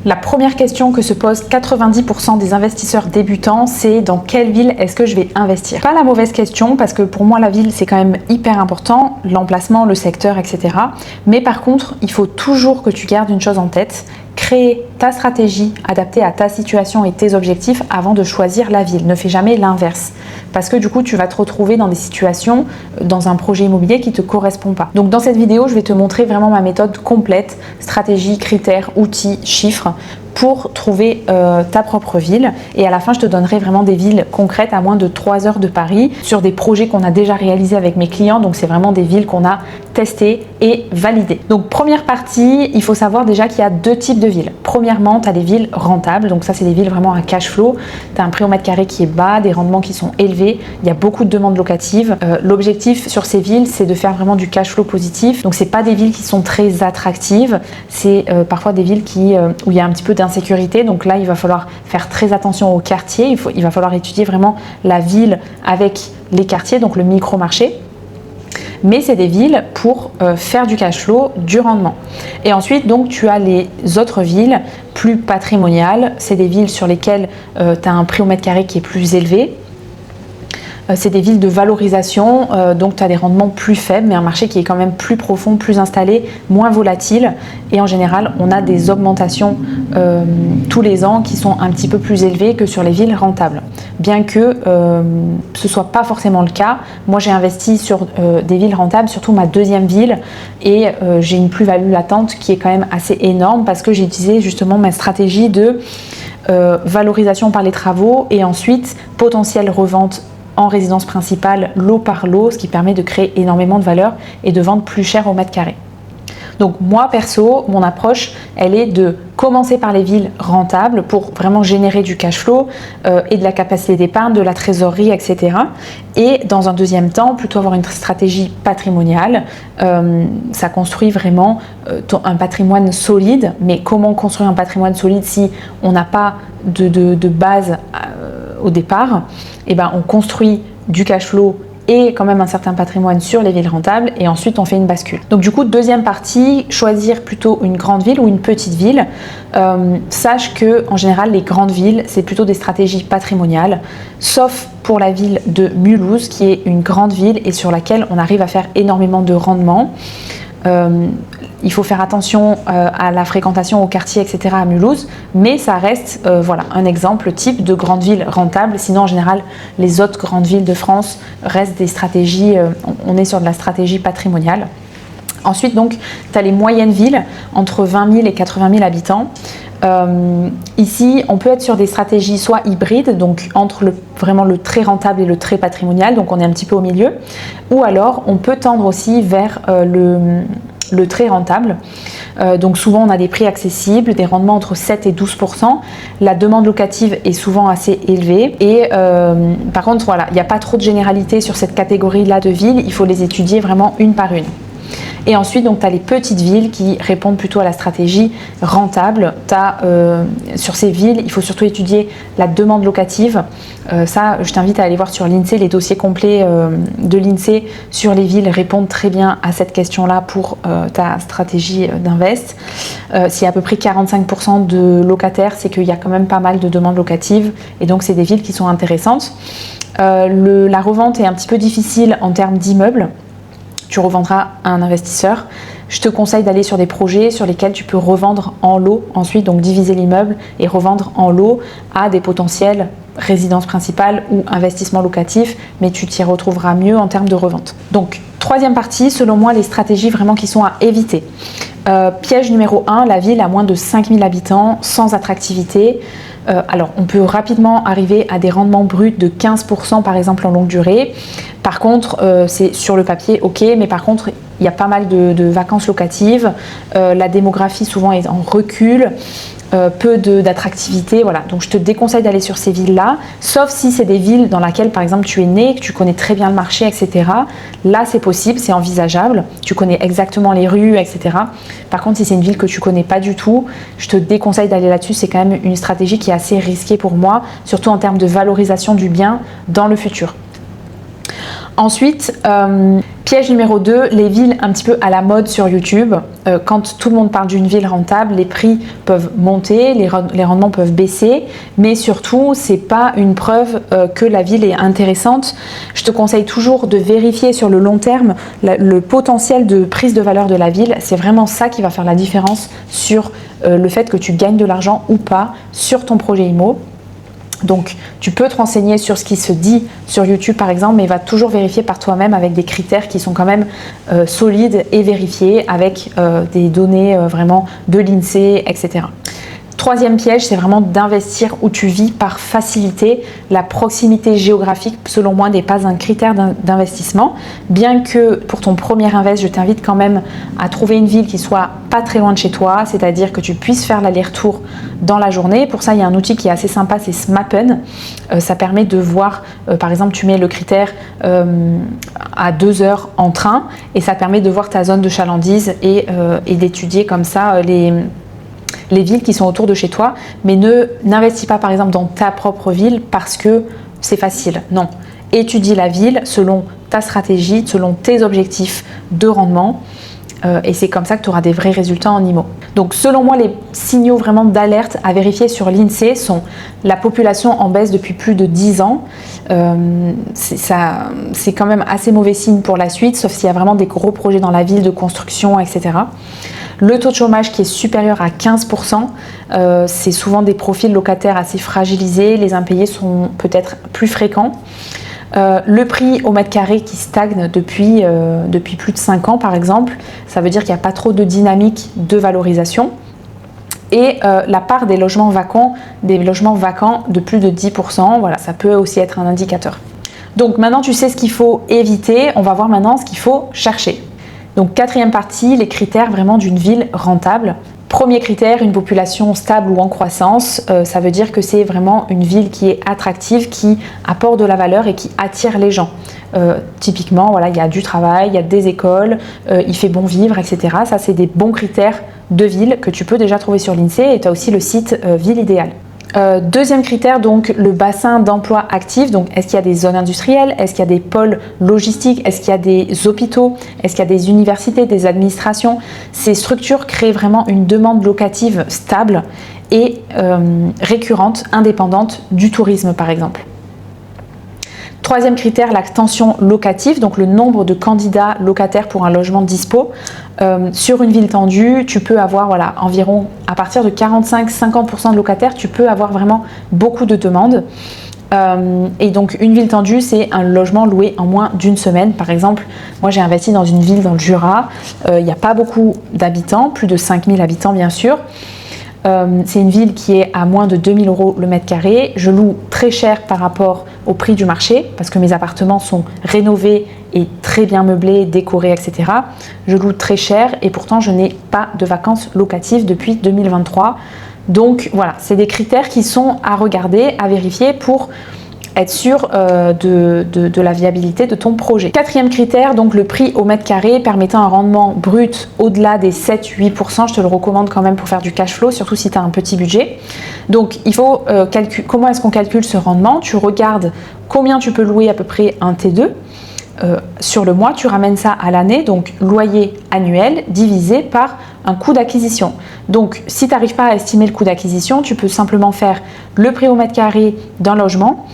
La première question que se posent 90% des investisseurs débutants, c'est dans quelle ville est-ce que je vais investir? Pas la mauvaise question, parce que pour moi la ville c'est quand même hyper important, l'emplacement, le secteur, etc. Mais par contre, il faut toujours que tu gardes une chose en tête: créer ta stratégie adaptée à ta situation et tes objectifs avant de choisir la ville. Ne fais jamais l'inverse, parce que du coup tu vas te retrouver dans des situations, dans un projet immobilier qui ne te correspond pas. Donc dans cette vidéo, je vais te montrer vraiment ma méthode complète, stratégie, critères, outils, chiffres, pour trouver ta propre ville. Et à la fin, je te donnerai vraiment des villes concrètes à moins de 3 heures de Paris, sur des projets qu'on a déjà réalisés avec mes clients. Donc c'est vraiment des villes qu'on a testées et validées. Donc première partie, il faut savoir déjà qu'il y a 2 types de villes. Premièrement, tu as des villes rentables. Donc ça, c'est des villes vraiment à cash flow. Tu as un prix au mètre carré qui est bas, des rendements qui sont élevés. Il y a beaucoup de demandes locatives. L'objectif sur ces villes, c'est de faire vraiment du cash flow positif. Donc c'est pas des villes qui sont très attractives. C'est parfois des villes où il y a un petit peu d'insécurité. Donc là, il va falloir faire très attention au quartier. Il va falloir étudier vraiment la ville avec les quartiers, donc le micro-marché. Mais c'est des villes pour faire du cash flow, du rendement. Et ensuite, donc, tu as les autres villes plus patrimoniales. C'est des villes sur lesquelles tu as un prix au mètre carré qui est plus élevé. C'est des villes de valorisation, donc tu as des rendements plus faibles, mais un marché qui est quand même plus profond, plus installé, moins volatile. Et en général, on a des augmentations tous les ans qui sont un petit peu plus élevées que sur les villes rentables. Bien que ce ne soit pas forcément le cas, moi j'ai investi sur des villes rentables, surtout ma deuxième ville, et j'ai une plus-value latente qui est quand même assez énorme, parce que j'ai utilisé justement ma stratégie de valorisation par les travaux et ensuite potentielle revente en résidence principale, lot par lot, ce qui permet de créer énormément de valeur et de vendre plus cher au mètre carré. Donc moi perso, mon approche, elle est de commencer par les villes rentables pour vraiment générer du cash flow et de la capacité d'épargne, de la trésorerie, etc. Et dans un deuxième temps, plutôt avoir une stratégie patrimoniale. Ça construit vraiment un patrimoine solide. Mais comment construire un patrimoine solide si on n'a pas de base au départ? Eh ben, on construit du cash flow et quand même un certain patrimoine sur les villes rentables, et ensuite on fait une bascule. Donc du coup, deuxième partie, choisir plutôt une grande ville ou une petite ville. Sache que en général, les grandes villes, c'est plutôt des stratégies patrimoniales, sauf pour la ville de Mulhouse, qui est une grande ville et sur laquelle on arrive à faire énormément de rendement. Il faut faire attention à la fréquentation au quartier, etc. à Mulhouse, mais ça reste voilà, un exemple type de grande ville rentable. Sinon, en général, les autres grandes villes de France restent des stratégies, on est sur de la stratégie patrimoniale. Ensuite, donc, tu as les moyennes villes, entre 20 000 et 80 000 habitants. Ici, on peut être sur des stratégies soit hybrides, donc entre vraiment le très rentable et le très patrimonial, donc on est un petit peu au milieu, ou alors on peut tendre aussi vers le très rentable. Donc souvent on a des prix accessibles, des rendements entre 7 et 12%. La demande locative est souvent assez élevée et par contre voilà, il n'y a pas trop de généralité sur cette catégorie-là de villes, il faut les étudier vraiment une par une. Et ensuite, donc, tu as les petites villes qui répondent plutôt à la stratégie rentable. Sur ces villes, il faut surtout étudier la demande locative. Ça, je t'invite à aller voir sur l'INSEE. Les dossiers complets de l'INSEE sur les villes répondent très bien à cette question-là pour ta stratégie d'invest. S'il y a à peu près 45% de locataires, c'est qu'il y a quand même pas mal de demandes locatives. Et donc, c'est des villes qui sont intéressantes. La revente est un petit peu difficile en termes d'immeubles. Tu revendras à un investisseur. Je te conseille d'aller sur des projets sur lesquels tu peux revendre en lot ensuite, donc diviser l'immeuble et revendre en lot à des potentiels résidences principales ou investissements locatifs, mais tu t'y retrouveras mieux en termes de revente. Donc, troisième partie, selon moi, les stratégies vraiment qui sont à éviter. Piège numéro 1, la ville a moins de 5 000 habitants, sans attractivité. Alors, on peut rapidement arriver à des rendements bruts de 15% par exemple en longue durée. Par contre, c'est sur le papier, ok, mais par contre, il y a pas mal de vacances locatives. La démographie souvent est en recul. Peu d'attractivité, voilà. Donc je te déconseille d'aller sur ces villes-là, sauf si c'est des villes dans lesquelles par exemple tu es né, que tu connais très bien le marché, etc. Là c'est possible, c'est envisageable, tu connais exactement les rues, etc. Par contre si c'est une ville que tu connais pas du tout, je te déconseille d'aller là-dessus, c'est quand même une stratégie qui est assez risquée pour moi, surtout en termes de valorisation du bien dans le futur. Ensuite, piège numéro 2, les villes un petit peu à la mode sur YouTube. Quand tout le monde parle d'une ville rentable, les prix peuvent monter, les rendements peuvent baisser, mais surtout, c'est pas une preuve que la ville est intéressante. Je te conseille toujours de vérifier sur le long terme le potentiel de prise de valeur de la ville. C'est vraiment ça qui va faire la différence sur le fait que tu gagnes de l'argent ou pas sur ton projet IMO. Donc tu peux te renseigner sur ce qui se dit sur YouTube par exemple, mais va toujours vérifier par toi-même avec des critères qui sont quand même solides et vérifiés avec des données vraiment de l'INSEE, etc. Troisième piège, c'est vraiment d'investir où tu vis par facilité. La proximité géographique, selon moi, n'est pas un critère d'investissement. Bien que pour ton premier invest, je t'invite quand même à trouver une ville qui soit pas très loin de chez toi, c'est-à-dire que tu puisses faire l'aller-retour dans la journée. Pour ça, il y a un outil qui est assez sympa, c'est Smappen. Ça permet de voir, par exemple, tu mets le critère à 2 heures en train et ça permet de voir ta zone de chalandise et d'étudier comme ça les villes qui sont autour de chez toi, mais n'investis pas par exemple dans ta propre ville parce que c'est facile. Non, étudie la ville selon ta stratégie, selon tes objectifs de rendement et c'est comme ça que tu auras des vrais résultats en IMO. Donc selon moi, les signaux vraiment d'alerte à vérifier sur l'INSEE sont la population en baisse depuis plus de 10 ans. C'est quand même assez mauvais signe pour la suite, sauf s'il y a vraiment des gros projets dans la ville de construction, etc. Le taux de chômage qui est supérieur à 15%, c'est souvent des profils locataires assez fragilisés, les impayés sont peut-être plus fréquents. Le prix au mètre carré qui stagne depuis plus de 5 ans par exemple, ça veut dire qu'il n'y a pas trop de dynamique de valorisation. Et la part des logements vacants de plus de 10%, voilà, ça peut aussi être un indicateur. Donc maintenant tu sais ce qu'il faut éviter, on va voir maintenant ce qu'il faut chercher. Donc quatrième partie, les critères vraiment d'une ville rentable. Premier critère, une population stable ou en croissance. Ça veut dire que c'est vraiment une ville qui est attractive, qui apporte de la valeur et qui attire les gens. Typiquement, voilà, il y a du travail, il y a des écoles, il fait bon vivre, etc. Ça, c'est des bons critères de ville que tu peux déjà trouver sur l'INSEE et tu as aussi le site Ville Idéale. Deuxième critère, donc le bassin d'emploi actif. Donc, est-ce qu'il y a des zones industrielles? Est-ce qu'il y a des pôles logistiques? Est-ce qu'il y a des hôpitaux? Est-ce qu'il y a des universités, des administrations? Ces structures créent vraiment une demande locative stable et récurrente, indépendante du tourisme par exemple. Troisième critère, la tension locative, donc le nombre de candidats locataires pour un logement dispo. Sur une ville tendue, tu peux avoir environ à partir de 45-50% de locataires, tu peux avoir vraiment beaucoup de demandes. Et donc une ville tendue, c'est un logement loué en moins d'une semaine. Par exemple, moi j'ai investi dans une ville dans le Jura, il n'y a pas beaucoup d'habitants, plus de 5000 habitants bien sûr. C'est une ville qui est à moins de 2000 € le mètre carré. Je loue très cher par rapport au prix du marché parce que mes appartements sont rénovés et très bien meublés, décorés, etc. Je loue très cher et pourtant je n'ai pas de vacances locatives depuis 2023. Donc voilà, c'est des critères qui sont à regarder, à vérifier pour être sûr de la viabilité de ton projet. Quatrième critère, donc le prix au mètre carré permettant un rendement brut au-delà des 7-8%. Je te le recommande quand même pour faire du cash flow, surtout si tu as un petit budget. Donc il faut comment est-ce qu'on calcule ce rendement? Tu regardes combien tu peux louer à peu près un T2 sur le mois, tu ramènes ça à l'année, donc loyer annuel divisé par un coût d'acquisition. Donc si tu n'arrives pas à estimer le coût d'acquisition, tu peux simplement faire le prix au mètre carré d'un logement,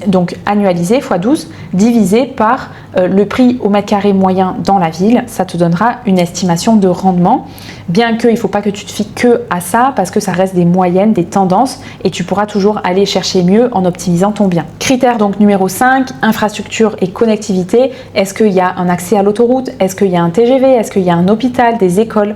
donc annualisé x 12, divisé par le prix au mètre carré moyen dans la ville. Ça te donnera une estimation de rendement, bien qu'il ne faut pas que tu te fies que à ça, parce que ça reste des moyennes, des tendances, et tu pourras toujours aller chercher mieux en optimisant ton bien. Critère donc numéro 5, infrastructure et connectivité. Est-ce qu'il y a un accès à l'autoroute? Est-ce qu'il y a un TGV? Est-ce qu'il y a un hôpital, des écoles?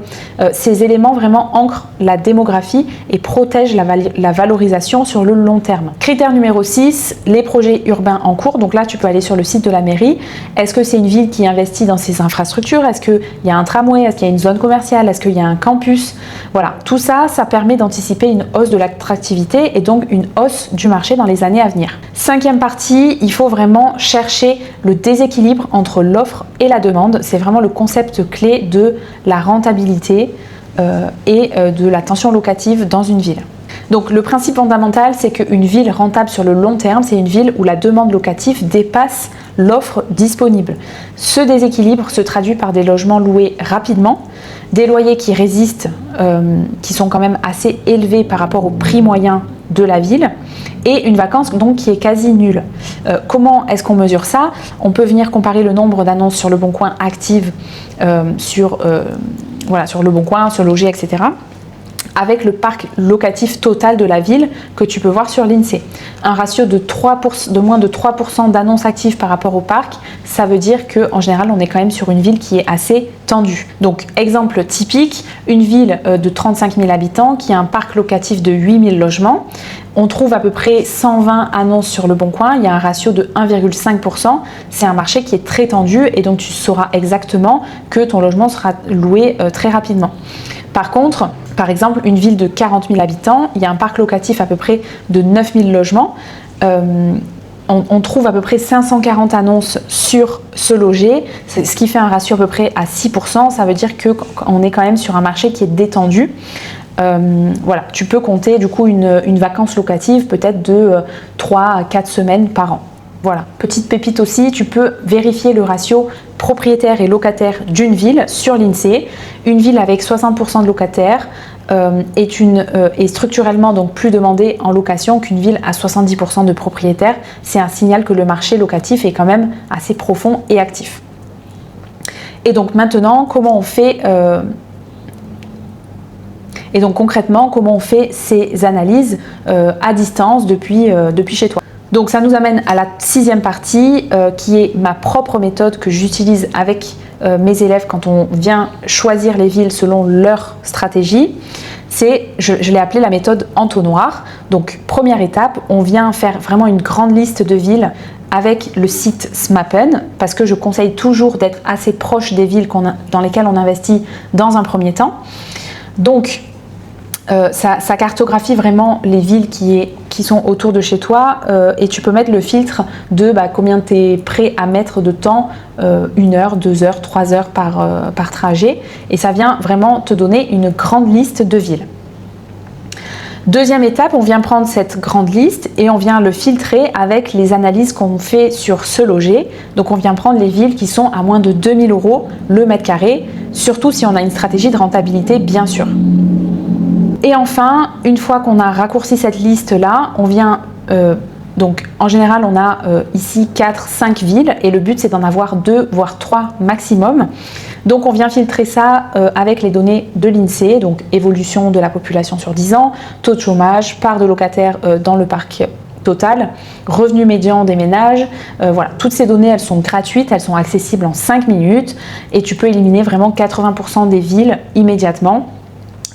Ces éléments vraiment ancrent la démographie et protègent la valorisation sur le long terme. Critère numéro 6, les projets urbains en cours. Donc là, tu peux aller sur le site de la mairie. Est-ce que c'est une ville qui investit dans ses infrastructures? Est-ce qu'il y a un tramway? Est-ce qu'il y a une zone commerciale? Est-ce qu'il y a un campus? Voilà, tout ça, ça permet d'anticiper une hausse de l'attractivité et donc une hausse du marché dans les années à venir. Cinquième partie, il faut vraiment chercher le déséquilibre entre l'offre et la demande. C'est vraiment le concept clé de la rentabilité et de la tension locative dans une ville. Donc le principe fondamental, c'est qu'une ville rentable sur le long terme, c'est une ville où la demande locative dépasse l'offre disponible. Ce déséquilibre se traduit par des logements loués rapidement, des loyers qui résistent, qui sont quand même assez élevés par rapport au prix moyen de la ville, et une vacance donc qui est quasi nulle. Comment est-ce qu'on mesure ça? On peut venir comparer le nombre d'annonces sur Le Bon Coin actives sur Le Bon Coin, sur Loger, etc. avec le parc locatif total de la ville que tu peux voir sur l'INSEE. Un ratio de moins de 3% d'annonces actives par rapport au parc, ça veut dire qu'en général, on est quand même sur une ville qui est assez tendue. Donc, exemple typique, une ville de 35 000 habitants qui a un parc locatif de 8 000 logements. On trouve à peu près 120 annonces sur Le Bon Coin, il y a un ratio de 1,5%. C'est un marché qui est très tendu et donc tu sauras exactement que ton logement sera loué très rapidement. Par contre, par exemple, une ville de 40 000 habitants, il y a un parc locatif à peu près de 9 000 logements. On trouve à peu près 540 annonces sur Ce Loger, ce qui fait un ratio à peu près à 6%. Ça veut dire qu'on est quand même sur un marché qui est détendu. Voilà, tu peux compter du coup une vacance locative peut-être de 3 à 4 semaines par an. Voilà, petite pépite aussi, tu peux vérifier le ratio propriétaire et locataire d'une ville sur l'INSEE. Une ville avec 60% de locataires est structurellement donc plus demandée en location qu'une ville à 70% de propriétaires. C'est un signal que le marché locatif est quand même assez profond et actif. Et donc maintenant, comment on fait et donc concrètement, comment on fait ces analyses à distance depuis chez toi? Donc ça nous amène à la 6e partie qui est ma propre méthode que j'utilise avec mes élèves quand on vient choisir les villes selon leur stratégie. Je l'ai appelée la méthode entonnoir. Donc première étape, on vient faire vraiment une grande liste de villes avec le site Smappen parce que je conseille toujours d'être assez proche des villes dans lesquelles on investit dans un premier temps. Donc ça cartographie vraiment les villes qui sont autour de chez toi et tu peux mettre le filtre de combien tu es prêt à mettre de temps, 1 heure, 2 heures, 3 heures par trajet, et ça vient vraiment te donner une grande liste de villes. Deuxième étape, on vient prendre cette grande liste et on vient le filtrer avec les analyses qu'on fait sur Ce Loger. Donc on vient prendre les villes qui sont à moins de 2 000 € le mètre carré, surtout si on a une stratégie de rentabilité bien sûr. Et enfin, une fois qu'on a raccourci cette liste-là, on vient, donc en général on a ici 4-5 villes et le but c'est d'en avoir 2 voire 3 maximum. Donc on vient filtrer ça avec les données de l'INSEE, donc évolution de la population sur 10 ans, taux de chômage, part de locataires dans le parc total, revenu médian des ménages, voilà, toutes ces données elles sont gratuites, elles sont accessibles en 5 minutes et tu peux éliminer vraiment 80% des villes immédiatement.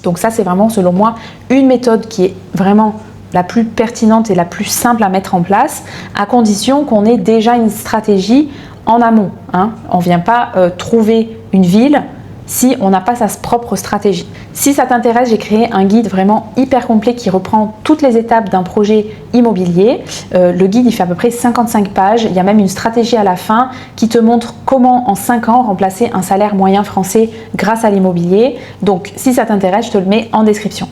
Donc ça, c'est vraiment, selon moi, une méthode qui est vraiment la plus pertinente et la plus simple à mettre en place, à condition qu'on ait déjà une stratégie en amont. On ne vient pas trouver une ville si on n'a pas sa propre stratégie. Si ça t'intéresse, j'ai créé un guide vraiment hyper complet qui reprend toutes les étapes d'un projet immobilier. Le guide, il fait à peu près 55 pages. Il y a même une stratégie à la fin qui te montre comment en 5 ans remplacer un salaire moyen français grâce à l'immobilier. Donc si ça t'intéresse, je te le mets en description.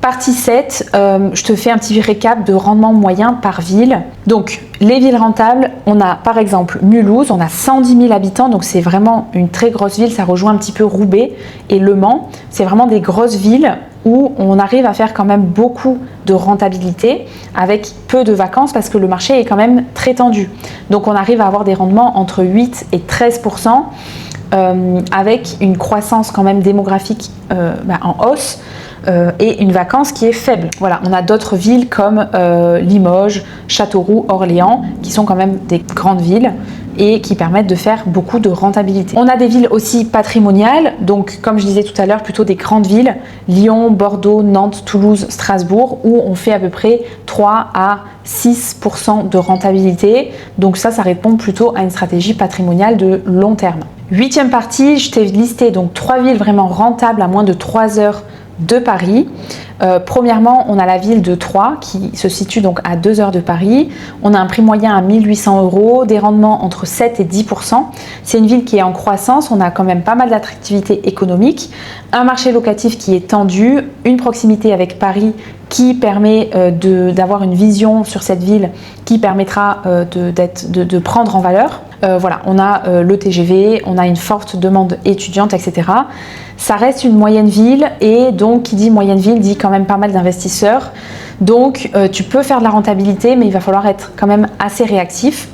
Partie 7, je te fais un petit récap de rendement moyen par ville. Donc les villes rentables, on a par exemple Mulhouse, on a 110 000 habitants, donc c'est vraiment une très grosse ville, ça rejoint un petit peu Roubaix et Le Mans. C'est vraiment des grosses villes où on arrive à faire quand même beaucoup de rentabilité avec peu de vacances parce que le marché est quand même très tendu. Donc on arrive à avoir des rendements entre 8 et 13%. Avec une croissance quand même démographique en hausse et une vacance qui est faible. Voilà, on a d'autres villes comme Limoges, Châteauroux, Orléans qui sont quand même des grandes villes et qui permettent de faire beaucoup de rentabilité. On a des villes aussi patrimoniales, donc comme je disais tout à l'heure, plutôt des grandes villes, Lyon, Bordeaux, Nantes, Toulouse, Strasbourg, où on fait à peu près 3 à 6% de rentabilité. Donc ça répond plutôt à une stratégie patrimoniale de long terme. 8e partie, je t'ai listé donc 3 villes vraiment rentables à moins de 3 heures de Paris. Premièrement, on a la ville de Troyes qui se situe donc à 2 heures de Paris. On a un prix moyen à 1 800 €, des rendements entre 7 et 10%. C'est une ville qui est en croissance, on a quand même pas mal d'attractivité économique, un marché locatif qui est tendu, une proximité avec Paris qui permet d'avoir une vision sur cette ville qui permettra de prendre en valeur. voilà, on a le TGV, on a une forte demande étudiante, etc. Ça reste une moyenne ville et donc qui dit moyenne ville dit quand même pas mal d'investisseurs. Donc tu peux faire de la rentabilité, mais il va falloir être quand même assez réactif.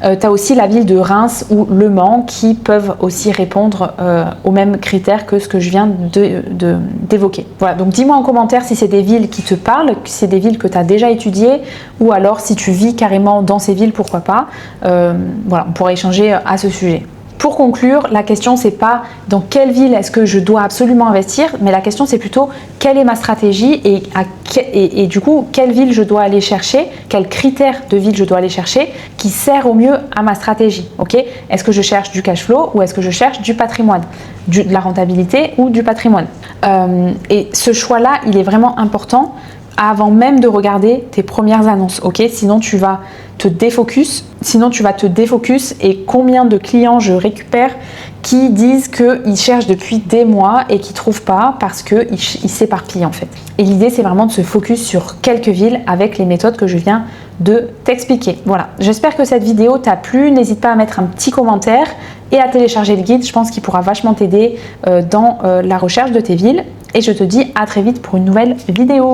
Tu as aussi la ville de Reims ou Le Mans qui peuvent aussi répondre aux mêmes critères que ce que je viens d'évoquer. Voilà, donc dis-moi en commentaire si c'est des villes qui te parlent, si c'est des villes que tu as déjà étudiées ou alors si tu vis carrément dans ces villes, pourquoi pas. Voilà, on pourrait échanger à ce sujet. Pour conclure, la question c'est pas dans quelle ville est-ce que je dois absolument investir, mais la question c'est plutôt quelle est ma stratégie et du coup quelle ville je dois aller chercher, quels critères de ville je dois aller chercher qui sert au mieux à ma stratégie. Ok, est-ce que je cherche du cash flow ou est-ce que je cherche du patrimoine, de la rentabilité ou du patrimoine. Et ce choix-là, il est vraiment important avant même de regarder tes premières annonces, ok? Sinon tu vas te défocus, et combien de clients je récupère qui disent qu'ils cherchent depuis des mois et qui ne trouvent pas parce qu'ils s'éparpillent en fait. Et l'idée c'est vraiment de se focus sur quelques villes avec les méthodes que je viens de t'expliquer. Voilà, j'espère que cette vidéo t'a plu, n'hésite pas à mettre un petit commentaire et à télécharger le guide, je pense qu'il pourra vachement t'aider dans la recherche de tes villes et je te dis à très vite pour une nouvelle vidéo.